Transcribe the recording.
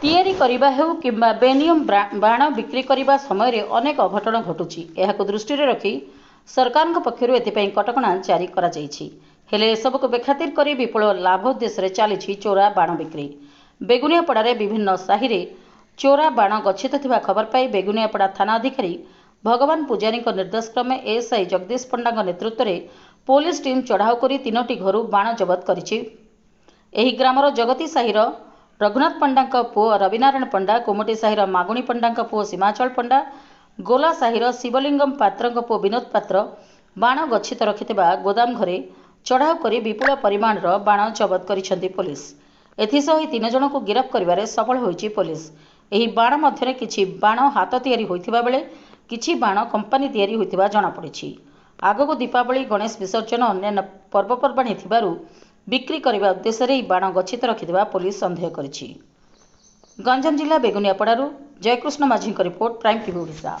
ତିଆରି କରିବା ହେଉ କିମ୍ବା ବେନିୟମ ବାଣ ବିକ୍ରି କରିବା ସମୟରେ ଅନେକ ଅଘଟଣ ଘଟୁଛି। ଏହାକୁ ଦୃଷ୍ଟିରେ ରଖି ସରକାରଙ୍କ ପକ୍ଷରୁ ଏଥିପାଇଁ କଟକଣା ଜାରି କରାଯାଇଛି। ହେଲେ ଏସବୁକୁ ବେଖାତିର କରି ବିପୁଳ ଲାଭ ଉଦ୍ଦେଶ୍ୟରେ ଚାଲିଛି ଚୋରା ବାଣ ବିକ୍ରି। ବେଗୁନିଆପଡ଼ାରେ ବିଭିନ୍ନ ସାହିରେ ଚୋରା ବାଣ ଗଚ୍ଛିତ ଥିବା ଖବର ପାଇ ବେଗୁନିଆପଡ଼ା ଥାନା ଅଧିକାରୀ ଭଗବାନ ପୂଜାରୀଙ୍କ ନିର୍ଦ୍ଦେଶ କ୍ରମେ ଏଏସ୍ଆଇ ଜଗଦୀଶ ପଣ୍ଡାଙ୍କ ନେତୃତ୍ୱରେ ପୋଲିସ ଟିମ୍ ଚଢ଼ାଉ କରି 3ଟି ଘରୁ ବାଣ ଜବତ କରିଛି। ଏହି ଗ୍ରାମର ଜଗତୀ ସାହିର ରଘୁନାଥ ପଣ୍ଡାଙ୍କ ପୁଅ ରବିନାରାୟଣ ପଣ୍ଡା, କୁମଟି ସାହିର ମାଗୁଣୀ ପଣ୍ଡାଙ୍କ ପୁଅ ସୀମାଚଳ ପଣ୍ଡା, ଗୋଲା ସାହିର ଶିବଲିଙ୍ଗମ ପାତ୍ରଙ୍କ ପୁଅ ବିନୋଦ ପାତ୍ର ବାଣ ଗଚ୍ଛିତ ରଖିଥିବା ଗୋଦାମ ଘରେ ଚଢ଼ାଉ କରି ବିପୁଳ ପରିମାଣର ବାଣ ଜବତ କରିଛନ୍ତି ପୋଲିସ। ଏଥିସହ ଏହି 3 ଜଣଙ୍କୁ ଗିରଫ କରିବାରେ ସଫଳ ହୋଇଛି ପୋଲିସ। ଏହି ବାଣ ମଧ୍ୟରେ କିଛି ବାଣ ହାତ ତିଆରି ହୋଇଥିବା ବେଳେ କିଛି ବାଣ କମ୍ପାନୀ ତିଆରି ହୋଇଥିବା ଜଣାପଡ଼ିଛି। ଆଗକୁ ଦୀପାବଳି, ଗଣେଶ ବିସର୍ଜନ ଓ ଅନ୍ୟାନ୍ୟ ପର୍ବପର୍ବାଣୀ ଥିବାରୁ ବିକ୍ରି କରିବା ଉଦ୍ଦେଶ୍ୟରେ ଏହି ବାଣ ଗଚ୍ଛିତ ରଖିଥିବା ପୋଲିସ ସନ୍ଦେହ କରିଛି। ଗଞ୍ଜାମ ଜିଲ୍ଲା ବେଗୁନିଆପଡ଼ାରୁ ଜୟକୃଷ୍ଣ ମାଝୀଙ୍କ ରିପୋର୍ଟ, ପ୍ରାଇମ୍ ଟିଭି ଓଡ଼ିଶା।